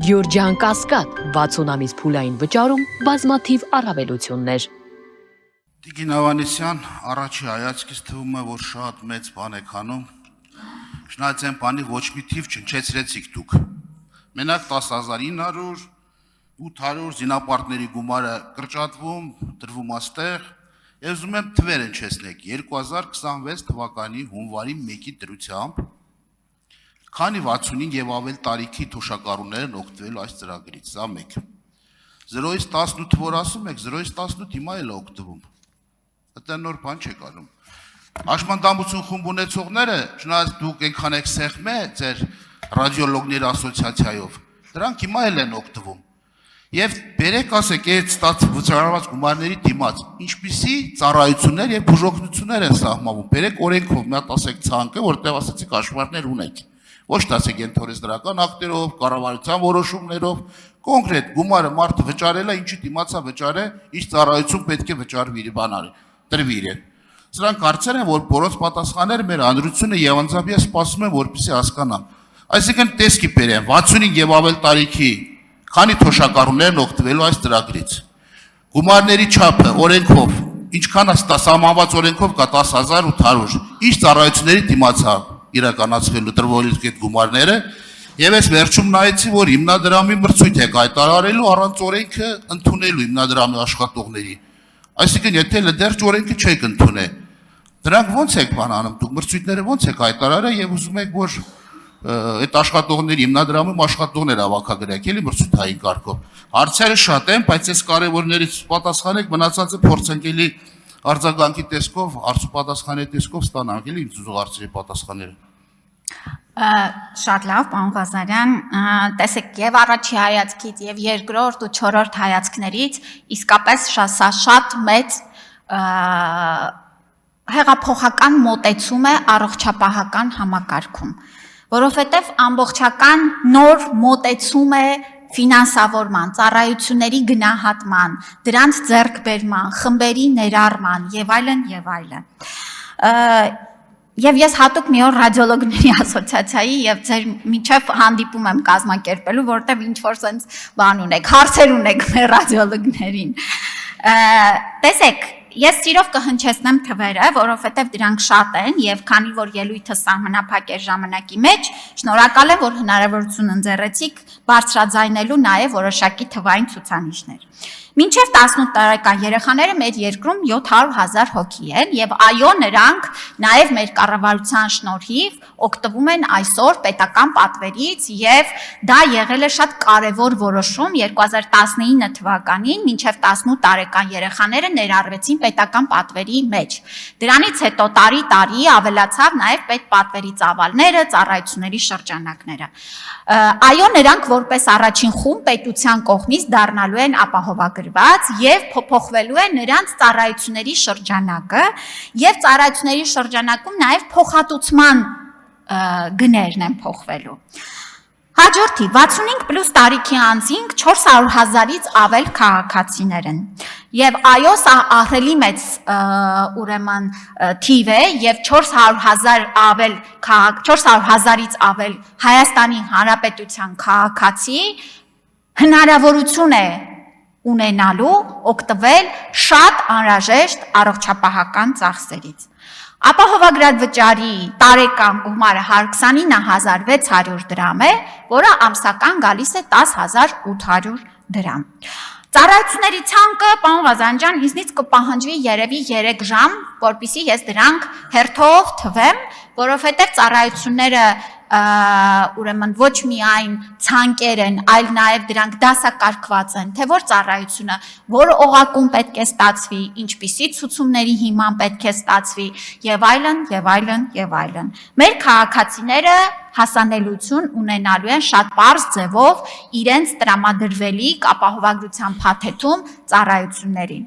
Գյորջյան Կասկադ 60 ամիս փուլային վճարում բազմաթիվ առավելություններ։ Տիկին Ավանեսյան, առաջի հայացքից թվում է, որ շատ մեծ բան եք անում։ Շնայց այն բանի ոչ մի թիվ չնչեցրեցիք դուք։ Մենակ 10,900, 800 զինապարտների գումարը կրճատվում, դրվում աստեղ, եւ ուզում եմ թվեր հնչեցնեք 2026 թվականի հունվարի 1-ի դրությամբ քանի 65 եւ ավել տարիքի թոշակառուներ են օգտվել այս ծրագրից, սա մեկ։ 0-ից 18 որ ասում եք, 0-ից 18 հիմա էլ է օգտվում։ Դա նոր բան չեք անում։ Աշխմանդամություն խումբ ունեցողները, չնայած դուք այնքան եք սեղմե ձեր ռադիոլոգների ասոցիացիայով, դրանք հիմա էլ են օգտվում։ Եվ բերեք ասեք այդ ստացված գումարների դիմաց, ինչպիսի ծառայություններ եւ բուժօգնություններ են սահմանվում։ Բերեք օրենքով մի հատ ասեք ցանկը, որտեղ ասեցիք աշխարհներ ունեք։ Ոչ տասեք ենթորեսդրական ակտերով, կառավարության որոշումներով, կոնկրետ գումարը մարդը վճարել է, ինչի դիմացա վճարե, ինչ ծառայություն պետք է վճարվի բանարի, տրվի իրեն։ Սրանք հարցեր են, որ որոնց պատասխանները մեր հանրությունը եւ անձամբ ես սպասում եմ, որպեսզի հասկանամ։ Այսինքն տեսքի բերեն 65 եւ ավել տարիքի քանի թոշակառուներ են օգտվելու այս ծրագրից։ Գումարների չափը օրենքով, ինչքան է սահմանված օրենքով կա 10,800, ինչ ծառայությունների դիմացա իրականացվելու տրվոլից այդ գումարները, եւ ես վերջում նայեցի, որ հիմնադրամի մրցույթ է կայտարարելու առանց օրենքը ընդունելու հիմնադրամի աշխատողների։ Այսինքն եթե լդերջ օրենքը չեք ընդունել, դրանք ո՞նց եք բան անում, դուք մրցույթները ո՞նց եք կայտարարել եւ ուզում եք որ այդ աշխատողների հիմնադրամում աշխատողներ ավակագրեք, էլի մրցույթային կարգով։ Հարցերը շատ են, բայց այս կարևորներից պատասխանեք, մնացածը փորձենք էլի արձագանքի տեսքով, հարցուպատասխանի տեսքով ստանանք, էլի ինձ ուզող հարցերի պատասխանները։ Շատ լավ, պարոն Ղազարյան, տեսեք եւ առաջի հայացքից եւ երկրորդ ու չորրորդ հայացքներից իսկապես սա շատ մեծ հեղափոխական մոտեցում է առողջապահական համակարգում, որովհետեւ ամբողջական նոր մոտեցում է ֆինանսավորման, ծառայությունների գնահատման, դրանց ձեռքբերման, խմբերի ներառման եւ այլն եւ այլն։ Եվ ես հատուկ մի օր ռադիոլոգների ասոցիացիայի եւ ձեր միջև հանդիպում եմ կազմակերպելու, որտեղ ինչ որ sense բան ունեք, հարցեր ունեք մեր ռադիոլոգներին։ Տեսեք, ես սիրով կհնչեցնեմ թվերը, որովհետև դրանք շատ են եւ քանի որ ելույթը սահմանափակ է ժամանակի մեջ, շնորհակալ եմ, որ հնարավորություն ընձեռեցիք բարձրաձայնելու նաեւ որոշակի թվային ցուցանիշներ։ Մինչև 18 տարեկան երեխաները մեր երկրում 700,000 հոգի են եւ այո նրանք նաեւ մեր կառավարության շնորհիվ օգտվում են այսօր պետական պատվերից եւ դա եղել է շատ կարեւոր որոշում 2019 թվականին մինչև 18 տարեկան երեխաները ներառվեցին պետական պատվերի մեջ։ Դրանից հետո տարի ավելացավ նաեւ պետպատվերի ծավալները, ծառայությունների շրջանակները։ Այո նրանք որպես առաջին խումբ պետության կողմից դառնալու են ապահովագրված եւ փոփոխվելու է նրանց ծառայությունների շրջանակը եւ ծառայությունների շրջանակում նաեւ փոխհատուցման գներն են փոխվելու։ Հաջորդի 65+ տարիքի անձինք 400,000-ից ավել քաղաքացիներ են։ Եվ այո, սա ահռելի մեծ ուրեմն թիվ է եւ 400,000-ից ավել Հայաստանի Հանրապետության քաղաքացի հնարավորություն է ունենալու օգտվել շատ անհրաժեշտ առողջապահական ծախսերից։ Ապահովագրած վճարի տարեկան գումարը 129,600 դրամ է, որը ամսական գալիս է 10,800 դրամ։ Ծառայությունների ցանկը, պարոն Ղազարյան ջան, ինձնից կպահանջվի երևի 3 ժամ, որպեսզի ես դրանք հերթով թվեմ, որովհետև ծառայությունները ուրեմն ոչ միայն ցանկեր են, այլ նաև դրանք դասակարգված են, թե որ ծառայությունը, որ օղակում պետք է ստացվի, ինչպիսի ցուցումների հիման պետք է ստացվի, եւ այլն, եւ այլն, եւ այլն։ Մեր քաղաքացիները հասանելիություն ունենալու են շատ պարզ ձևով իրենց տրամադրվելիք ապահովագրության փաթեթում ծառայություններին։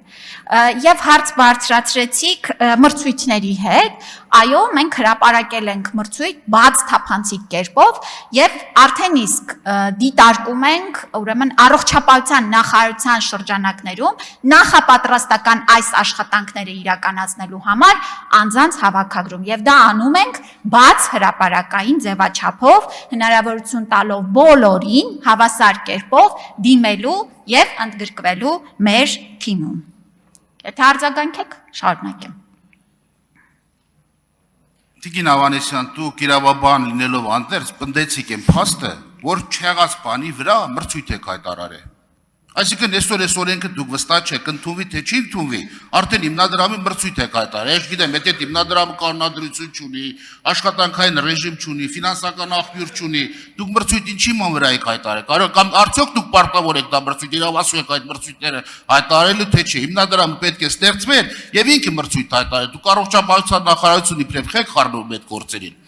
Եվ հարց բարձրացրեցիք մրցույթների հետ, այո, մենք հրապարակել ենք մրցույթ բաց թափանցիկ կերպով եւ արդեն իսկ դիտարկում ենք ուրեմն առողջապահության նախարարության շրջանակներում նախապատրաստական այս աշխատանքները իրականացնելու համար անձանց հավաքագրում եւ դա անում ենք բաց հրապարակային ձևաչափ չափով հնարավորություն տալով բոլորին հավասար կերպով դիմելու եւ ընդգրկվելու մեր թիմում։ Եթե արձագանքեք, շարունակեմ։ Տիկին Ավանեսյան, դուք իրավաբան լինելով անդերձ պնդեցիք են փաստը, որ չեղած բանի վրա մրցույթ եք հայտարարել։ Այսինքն այսօր այս օրենքը դուք վստահ չեք ընդունվի թե չի ընդունվի, արդեն հիմնադրամի մրցույթ եք հայտարարել, գիտեմ, եթե հիմնադրամը կանոնադրություն չունի, աշխատանքային ռեժիմ չունի, ֆինանսական աղբյուր չունի, դուք մրցույթ ինչի ման վրա եք հայտարարել, կարող կամ արդյոք դուք պարտավոր եք դա մրցույթ իրավասու եք այդ մրցույթները հայտարարելու թե չէ, հիմնադրամը պետք է ստեղծվեր եւ ինքը մրցույթ հայտարարել, դուք առողջապահության նախարարությունը իբրև խեք խառնում այդ գործերին։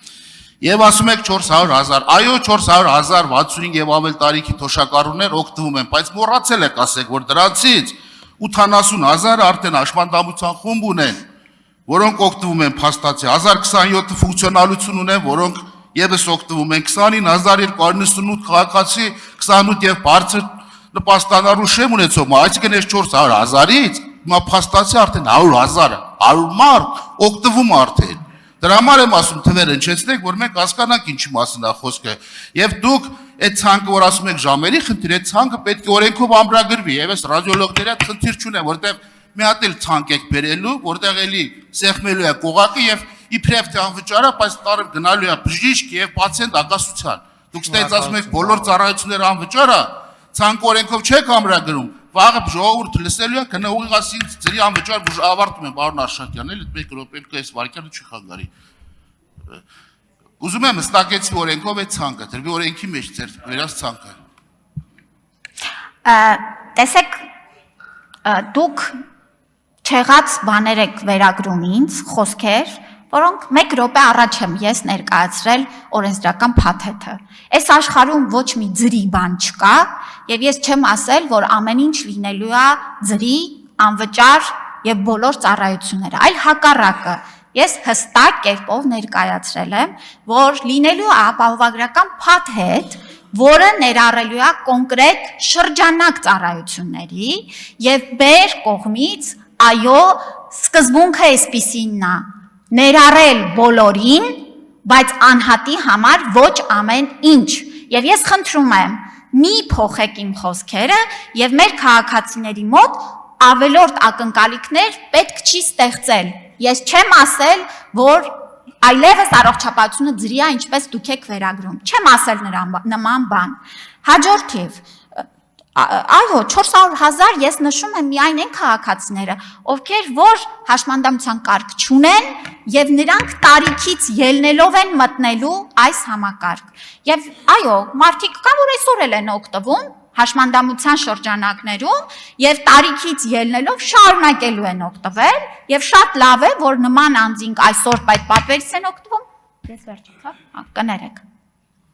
Եվ ասում եք 400,000, այո 400,000 65 եւ ավել տարիքի թոշակառուներ օգտվում են, բայց մոռացել եք ասեք, որ դրանցից 80,000 արդեն հաշմանդամության խումբ ունեն, որոնք օգտվում են փաստացի, 1027 ֆունկցիոնալություն ունեն, որոնք եւս օգտվում են, 29298 քաղաքացի, 28 եւ բարձր նպաստանալու շեմ ունեցող, այսինքն այս 400,000-ից հիմա փաստացի արդեն 100,000, 100 մարդ օգտվում արդեն։ Դրա համար եմ ասում թվեր հնչեցնեք, որ մենք հասկանանք ինչի մասին է խոսքը։ Եվ դուք այդ ցանկը, որ ասում եք ժամերի խնդիր, այդ ցանկը պետք է օրենքով ամրագրվի, եւ այս ռադիոլոգները խնդիր չունեն, որտեղ մի հատ էլ ցանկ եք բերելու, որտեղ էլի սեղմելու է կողակը եւ իբրև թե անվճարը, բայց տարը գնալու է բժիշկ եւ պացիենտ ակասության։ Դուք ստենց ասում եք բոլոր ծառայությունները անվճար է, ցանկ օրենքով չեք ամրագրում։ Վաղը ժողովուրդը լսելու է, գնա ուղիղասին ծրի անվճար ավարտում են պարոն Արշակյան, էլ այդ 1 րոպե այս վարքյանը չի խանգարի։ Ուզում եմ հստակեցի օրենքով այդ ցանկը, դրվի օրենքի մեջ ձեր վերած ցանկը։ Տեսեք, դուք չեղած բաներ եք վերագրում ինձ, խոսքեր, որոնք 1 րոպե առաջ եմ ես ներկայացրել օրենսդրական փաթեթը։ Այս աշխարհում ոչ մի ձրի բան չկա, եւ ես չեմ ասել, որ ամեն ինչ լինելու է ձրի, անվճար եւ բոլոր ծառայությունները, այլ հակառակը։ Ես հստակ կերպով ներկայացրել եմ, որ լինելու է ապահովագրական փաթեթ, որը ներառելու է կոնկրետ շրջանակ ծառայությունների եւ մեր կողմից, այո, սկզբունքը այսպիսինն է, ներառել բոլորին, բայց անհատի համար ոչ ամեն ինչ։ Եվ ես խնդրում եմ, մի փոխեք իմ խոսքերը եւ մեր քաղաքացիների մոտ ավելորդ ակնկալիքներ պետք չի ստեղծել։ Ես չեմ ասել, որ այլևս առողջապահությունը ձրի է, ինչպես դուք եք վերագրում։ Չեմ ասել նման բան։ Հաջորդիվ, այո, 400,000 ես նշում եմ միայն այն քաղաքացիները, ովքեր որ հաշմանդամության կարգ չունեն եւ նրանք տարիքից ելնելով են մտնելու այս համակարգ։ Եվ այո, մարդիկ կան, որ այսօր էլ են օգտվում հաշմանդամության շրջանակներում եւ տարիքից ելնելով շարունակելու են օգտվել եւ շատ լավ է, որ նման անձինք այսօր այդ պատվերից են օգտվում։ Ես վերջացա, կներեք։